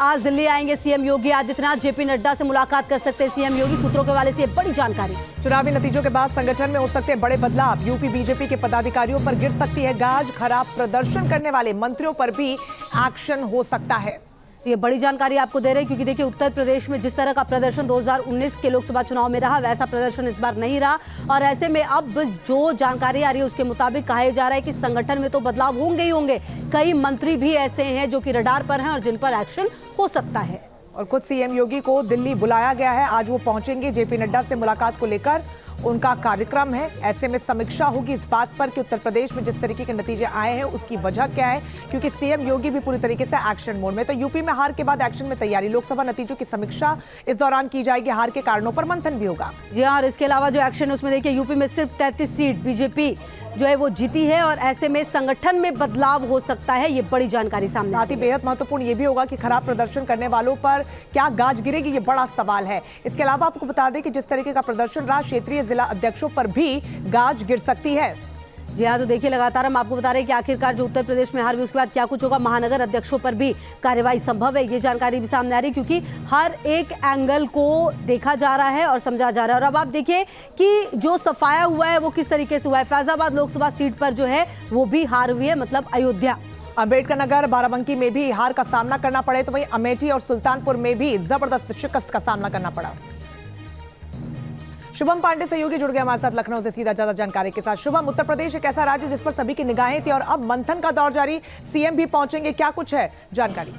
आज दिल्ली आएंगे CM Yogi Adityanath. JP Nadda से मुलाकात कर सकते हैं सीएम योगी। सूत्रों के हवाले से बड़ी जानकारी। चुनावी नतीजों के बाद संगठन में हो सकते हैं बड़े बदलाव। यूपी बीजेपी के पदाधिकारियों पर गिर सकती है गाज। खराब प्रदर्शन करने वाले मंत्रियों पर भी एक्शन हो सकता है। ये बड़ी जानकारी आपको दे रहे हैं क्योंकि देखिए उत्तर प्रदेश में जिस तरह का प्रदर्शन 2019 के लोकसभा चुनाव में रहा, वैसा प्रदर्शन इस बार नहीं रहा। और ऐसे में अब जो जानकारी आ रही है उसके मुताबिक कहा जा रहा है कि संगठन में तो बदलाव होंगे ही होंगे। कई मंत्री भी ऐसे हैं जो कि रडार पर हैं और जिन पर एक्शन हो सकता है। और खुद सीएम योगी को दिल्ली बुलाया गया है। आज वो पहुंचेंगे। जेपी नड्डा से मुलाकात को लेकर उनका कार्यक्रम है। ऐसे में समीक्षा होगी इस बात पर कि उत्तर प्रदेश में जिस तरीके के नतीजे आए हैं उसकी वजह क्या है, क्योंकि सीएम योगी भी पूरी तरीके से एक्शन मोड में। तो यूपी में हार के बाद एक्शन में तैयारी। लोकसभा नतीजों की समीक्षा इस दौरान की जाएगी। हार के कारणों पर मंथन भी होगा। जी हाँ, और इसके अलावा जो एक्शन है उसमें देखिए यूपी में सिर्फ 33 सीट बीजेपी जो है वो जीती है और ऐसे में संगठन में बदलाव हो सकता है। ये बड़ी जानकारी सामने। साथ ही बेहद महत्वपूर्ण ये भी होगा कि खराब प्रदर्शन करने वालों पर क्या गाज गिरेगी, ये बड़ा सवाल है। इसके अलावा आपको बता दें कि जिस तरीके का प्रदर्शन रहा, क्षेत्रीय जिला अध्यक्षों पर भी गाज गिर सकती है। जी हाँ, तो देखिए लगातार हम आपको बता रहे हैं कि आखिरकार जो उत्तर प्रदेश में हार हुई उसके बाद क्या कुछ होगा। महानगर अध्यक्षों पर भी कार्रवाई संभव है, ये जानकारी भी सामने आ रही है क्योंकि हर एक एंगल को देखा जा रहा है और समझा जा रहा है। और अब आप देखिए कि जो सफाया हुआ है वो किस तरीके से हुआ है। फैजाबाद लोकसभा सीट पर जो है वो भी हार हुई है, मतलब अयोध्या। अंबेडकर नगर, बाराबंकी में भी हार का सामना करना पड़े तो वहीं अमेठी और सुल्तानपुर में भी जबरदस्त शिकस्त का सामना करना पड़ा। शुभम पांडे सहयोगी जुड़ गए हमारे साथ लखनऊ से सीधा ज्यादा जानकारी के साथ। शुभम, उत्तर प्रदेश एक ऐसा राज्य जिस पर सभी की निगाहें थी और अब मंथन का दौर जारी। सीएम भी पहुंचेंगे, क्या कुछ है जानकारी?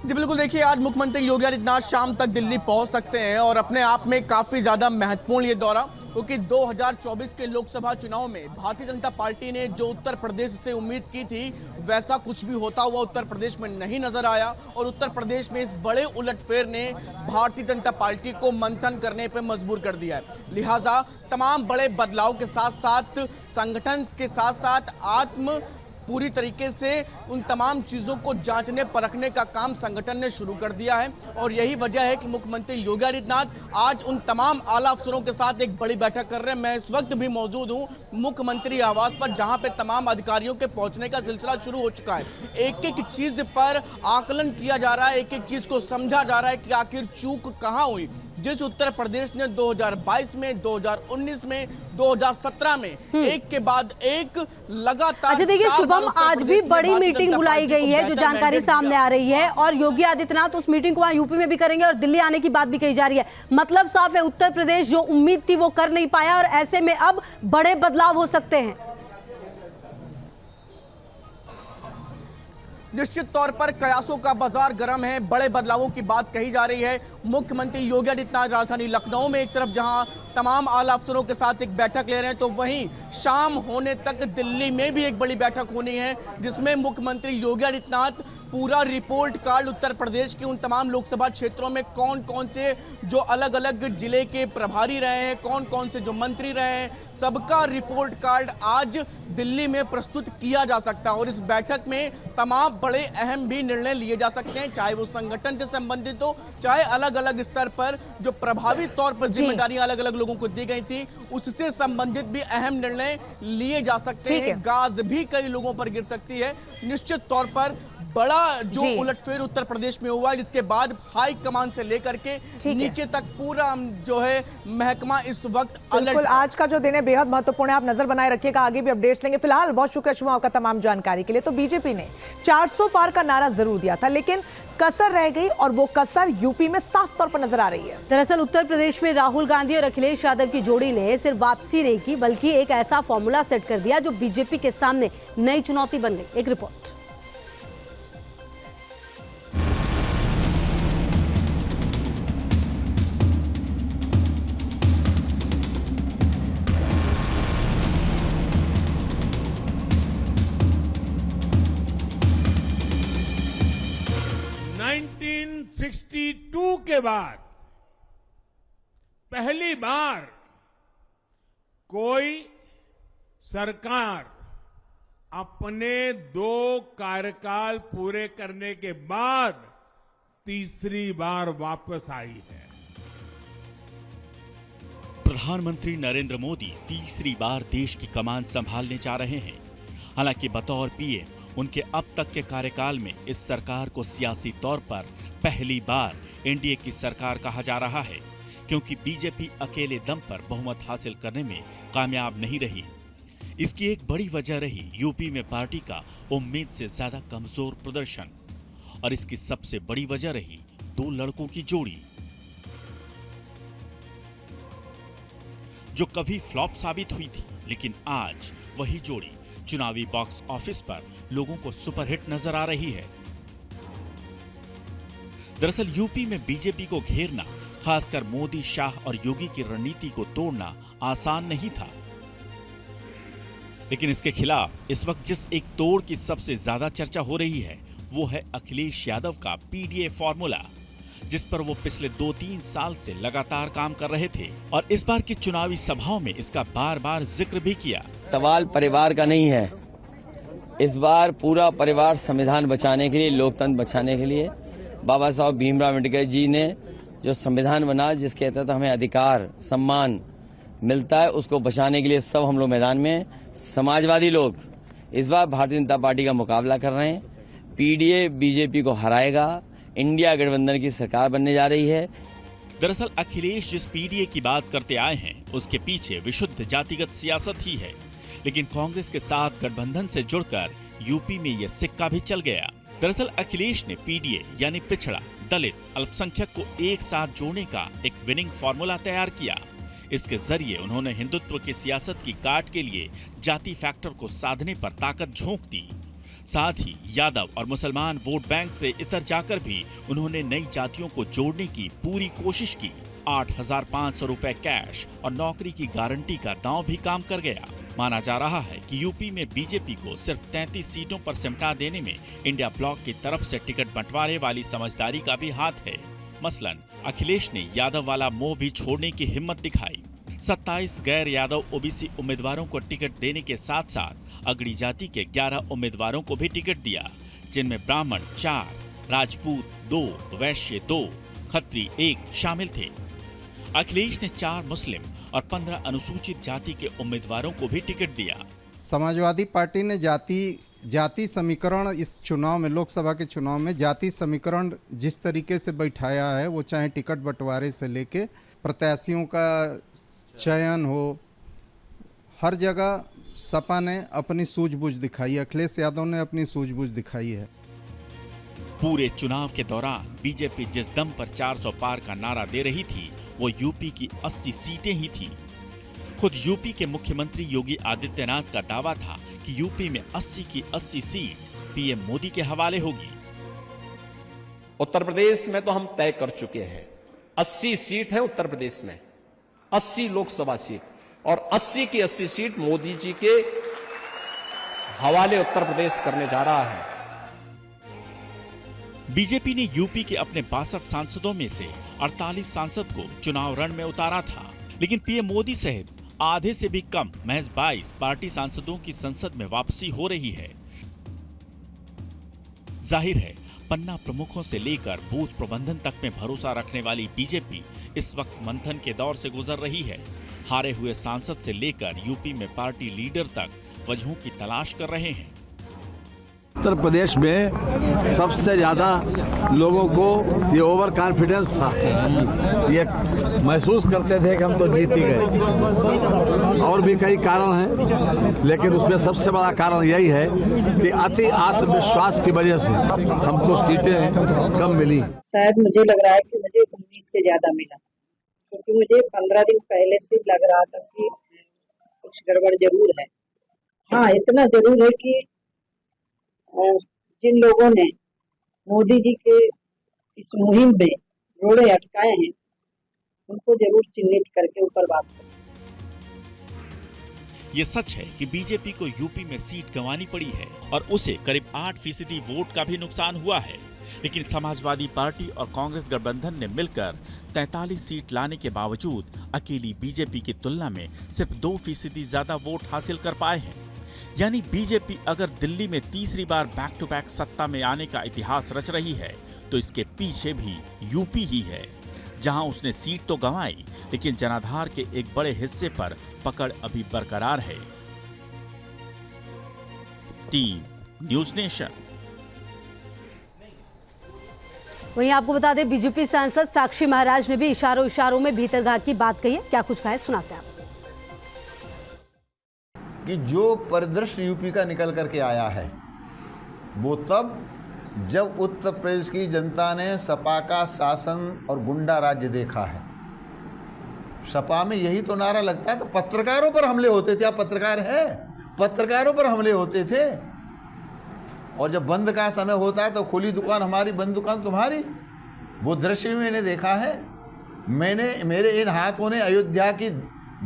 जी बिल्कुल, देखिए आज मुख्यमंत्री योगी आदित्यनाथ शाम तक दिल्ली पहुंच सकते हैं और अपने आप में काफी ज्यादा महत्वपूर्ण ये दौरा, क्योंकि 2024 के लोकसभा चुनाव में भारतीय जनता पार्टी ने जो उत्तर प्रदेश से उम्मीद की थी वैसा कुछ भी होता हुआ उत्तर प्रदेश में नहीं नजर आया। और उत्तर प्रदेश में इस बड़े उलटफेर ने भारतीय जनता पार्टी को मंथन करने पर मजबूर कर दिया है। लिहाजा तमाम बड़े बदलाव के साथ साथ संगठन के साथ साथ पूरी तरीके से उन तमाम चीज़ों को जांचने परखने का काम संगठन ने शुरू कर दिया है। और यही वजह है कि मुख्यमंत्री योगी आदित्यनाथ आज उन तमाम आला अफसरों के साथ एक बड़ी बैठक कर रहे हैं। मैं इस वक्त भी मौजूद हूं मुख्यमंत्री आवास पर, जहां पे तमाम अधिकारियों के पहुंचने का सिलसिला शुरू हो चुका है। एक एक चीज़ पर आकलन किया जा रहा है, एक एक चीज़ को समझा जा रहा है कि आखिर चूक कहाँ हुई। जिस उत्तर प्रदेश ने 2022 में, 2019 में, 2017 में एक के बाद एक लगातार। अच्छा देखिए शुभम, आज भी बड़ी मीटिंग बुलाई गई है जो जानकारी सामने आ रही है और योगी आदित्यनाथ उस मीटिंग को वहां यूपी में भी करेंगे और दिल्ली आने की बात भी कही जा रही है। मतलब साफ है उत्तर प्रदेश जो उम्मीद थी वो कर नहीं पाया और ऐसे में अब बड़े बदलाव हो सकते हैं। निश्चित तौर पर कयासों का बाजार गर्म है, बड़े बदलावों की बात कही जा रही है। मुख्यमंत्री योगी आदित्यनाथ राजधानी लखनऊ में एक तरफ जहां तमाम आला अफसरों के साथ एक बैठक ले रहे हैं, तो वहीं शाम होने तक दिल्ली में भी एक बड़ी बैठक होनी है जिसमें मुख्यमंत्री योगी आदित्यनाथ पूरा रिपोर्ट कार्ड उत्तर प्रदेश के उन तमाम लोकसभा क्षेत्रों में कौन कौन से जो अलग अलग जिले के प्रभारी रहे हैं, कौन कौन से जो मंत्री रहे हैं, सबका रिपोर्ट कार्ड आज दिल्ली में प्रस्तुत किया जा सकता है। और इस बैठक में तमाम बड़े अहम भी निर्णय लिए जा सकते हैं, चाहे वो संगठन से संबंधित हो, चाहे अलग अलग स्तर पर जो प्रभावी तौर पर जिम्मेदारियां अलग अलग लोगों को दी गई थी उससे संबंधित भी अहम निर्णय लिए जा सकते हैं। गाज भी कई लोगों पर गिर सकती है। निश्चित तौर पर बड़ा जो उलटफेर उत्तर प्रदेश में हुआ है, जिसके बाद हाई कमान से लेकर के नीचे तक पूरा जो है महकमा इस वक्त बिल्कुल। आज का जो दिन है बेहद महत्वपूर्ण है, आप नजर बनाए रखिएगा, आगे भी अपडेट्स लेंगे। फिलहाल बहुत शुक्रिया शुभम आपका तमाम जानकारी के लिए। तो बीजेपी ने 400 पार का नारा जरूर दिया था, लेकिन कसर रह गई और वो कसर यूपी में साफ तौर पर नजर आ रही है। दरअसल उत्तर प्रदेश में राहुल गांधी और अखिलेश यादव की जोड़ी ने सिर्फ वापसी नहीं की बल्कि एक ऐसा फॉर्मूला सेट कर दिया जो बीजेपी के सामने नई चुनौती बन गई। एक रिपोर्ट। के बाद पहली बार कोई सरकार अपने 2 कार्यकाल पूरे करने के बाद तीसरी बार वापस आई है। प्रधानमंत्री नरेंद्र मोदी तीसरी बार देश की कमान संभालने जा रहे हैं। हालांकि बतौर पीएम उनके अब तक के कार्यकाल में इस सरकार को सियासी तौर पर पहली बार एनडीए की सरकार कहा जा रहा है, क्योंकि बीजेपी अकेले दम पर बहुमत हासिल करने में कामयाब नहीं रही। इसकी एक बड़ी वजह रही यूपी में पार्टी का उम्मीद से ज्यादा कमजोर प्रदर्शन, और इसकी सबसे बड़ी वजह रही दो लड़कों की जोड़ी, जो कभी फ्लॉप साबित हुई थी, लेकिन आज वही जोड़ी चुनावी बॉक्स ऑफिस पर लोगों को सुपरहिट नजर आ रही है। दरअसल यूपी में बीजेपी को घेरना, खासकर मोदी, शाह और योगी की रणनीति को तोड़ना आसान नहीं था। लेकिन इसके खिलाफ इस वक्त जिस एक तोड़ की सबसे ज्यादा चर्चा हो रही है, वो है अखिलेश यादव का पीडीए फॉर्मूला, जिस पर वो पिछले 2-3 साल से लगातार काम कर रहे थे और इस बार की चुनावी सभाओं में इसका बार बार जिक्र भी किया। सवाल परिवार का नहीं है, इस बार पूरा परिवार संविधान बचाने के लिए, लोकतंत्र बचाने के लिए बाबा साहब भीमराव अम्बेडकर जी ने जो संविधान बना, जिसके तहत हमें अधिकार सम्मान मिलता है, उसको बचाने के लिए सब हम लोग मैदान में। समाजवादी लोग इस बार भारतीय जनता पार्टी का मुकाबला कर रहे हैं। पीडीए बीजेपी को हराएगा, इंडिया गठबंधन की सरकार बनने जा रही है। दरअसल अखिलेश जिस पीडीए की बात करते आए हैं, उसके पीछे विशुद्ध जातिगत सियासत ही है, लेकिन कांग्रेस के साथ गठबंधन से जुड़कर यूपी में यह सिक्का भी चल गया। दरअसल अखिलेश ने पीडीए यानी पिछड़ा, दलित, अल्पसंख्यक को एक साथ जोड़ने का एक विनिंग फॉर्मूला तैयार किया। इसके जरिए उन्होंने हिंदुत्व की सियासत की काट के लिए जाति फैक्टर को साधने पर ताकत झोंक दी। साथ ही यादव और मुसलमान वोट बैंक से इतर जाकर भी उन्होंने नई जातियों को जोड़ने की पूरी कोशिश की। 8,500 रुपए कैश और नौकरी की गारंटी का दांव भी काम कर गया। माना जा रहा है कि यूपी में बीजेपी को सिर्फ 33 सीटों पर सिमटा देने में इंडिया ब्लॉक की तरफ से टिकट बंटवारे वाली समझदारी का भी हाथ है। मसलन अखिलेश ने यादव वाला मोह भी छोड़ने की हिम्मत दिखाई। 27 गैर यादव ओबीसी उम्मीदवारों को टिकट देने के साथ साथ अगड़ी जाति के 11 उम्मीदवारों को भी टिकट दिया, जिनमें ब्राह्मण 4, राजपूत 2, वैश्य 2, खत्री 1 शामिल थे। अखिलेश ने 4 मुस्लिम और 15 अनुसूचित जाति के उम्मीदवारों को भी टिकट दिया। समाजवादी पार्टी ने जाति समीकरण इस चुनाव में, लोकसभा के चुनाव में जाति समीकरण जिस तरीके से बैठाया है, वो चाहे टिकट बंटवारे से लेके प्रत्याशियों का चयन हो, हर जगह सपा ने अपनी सूझबूझ दिखाई, अखिलेश यादव ने अपनी सूझबूझ दिखाई है। पूरे चुनाव के दौरान बीजेपी जिस दम पर 400 पार का नारा दे रही थी, वो यूपी की 80 सीटें ही थी। खुद यूपी के मुख्यमंत्री योगी आदित्यनाथ का दावा था कि यूपी में 80 की 80 सीट पीएम मोदी के हवाले होगी। उत्तर प्रदेश में तो हम तय कर चुके हैं, 80 सीट है उत्तर प्रदेश में, 80 लोकसभा सीट, और 80 की 80 सीट मोदी जी के हवाले उत्तर प्रदेश करने जा रहा है। बीजेपी ने यूपी के अपने 62 सांसदों में से 48 सांसद को चुनाव रण में उतारा था, लेकिन पीएम मोदी सहित आधे से भी कम, महज 22 पार्टी सांसदों की संसद में वापसी हो रही है। जाहिर है, पन्ना प्रमुखों से लेकर बूथ प्रबंधन तक में भरोसा रखने वाली बीजेपी इस वक्त मंथन के दौर से गुजर रही है। हारे हुए सांसद से लेकर यूपी में पार्टी लीडर तक वजहों की तलाश कर रहे हैं। उत्तर प्रदेश में सबसे ज्यादा लोगों को ये ओवर कॉन्फिडेंस था, ये महसूस करते थे कि हम तो जीत ही गए। और भी कई कारण हैं, लेकिन उसमें सबसे बड़ा कारण यही है कि अति आत्मविश्वास की वजह से हमको सीटें कम मिली। शायद मुझे लग रहा है कि मुझे उम्मीद से ज्यादा मिला, क्योंकि मुझे 15 दिन पहले से लग रहा था कि कुछ गड़बड़ जरूर है। हाँ, इतना जरूर है कि जिन लोगों ने मोदी जी के इस मुहिम में रोड़े अटकाए हैं, उनको जरूर चिन्हित करके ऊपर बात करें। ये सच है कि बीजेपी को यूपी में सीट गंवानी पड़ी है और उसे करीब 8% वोट का भी नुकसान हुआ है, लेकिन समाजवादी पार्टी और कांग्रेस गठबंधन ने मिलकर 43 सीट लाने के बावजूद अकेली बीजेपी की तुलना में सिर्फ 2% ज्यादा वोट हासिल कर पाए हैं। यानी बीजेपी अगर दिल्ली में तीसरी बार बैक टू बैक सत्ता में आने का इतिहास रच रही है, तो इसके पीछे भी यूपी ही है, जहां उसने सीट तो गंवाई, लेकिन जनाधार के एक बड़े हिस्से पर पकड़ अभी बरकरार है। Team news nation. वहीं आपको बता दें, बीजेपी सांसद साक्षी महाराज ने भी इशारों इशारों में भीतरघात की बात कही है। क्या कुछ कहा है, सुनाते हैं आपको। कि जो परिदृश्य यूपी का निकल करके आया है वो तब जब उत्तर प्रदेश की जनता ने सपा का शासन और गुंडा राज्य देखा है। सपा में यही तो नारा लगता है तो पत्रकारों पर हमले होते थे। आप पत्रकार हैं, पत्रकारों पर हमले होते थे। और जब बंद का समय होता है तो खुली दुकान हमारी, बंद दुकान तुम्हारी। वो दृश्य भी मैंने देखा है। मेरे इन हाथों ने अयोध्या की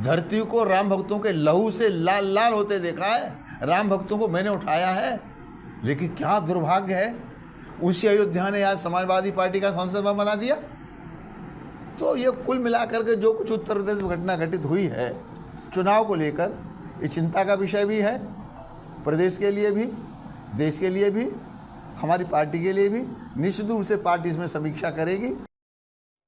धरती को राम भक्तों के लहू से लाल लाल होते देखा है। राम भक्तों को मैंने उठाया है। लेकिन क्या दुर्भाग्य है, उसी अयोध्या ने आज समाजवादी पार्टी का संसद भवन बना दिया। तो ये कुल मिलाकर के जो कुछ उत्तर प्रदेश में घटना घटित हुई है चुनाव को लेकर, ये चिंता का विषय भी है। प्रदेश के लिए भी, देश के लिए भी, हमारी पार्टी के लिए भी। निश्चित रूप से पार्टी इसमें समीक्षा करेगी।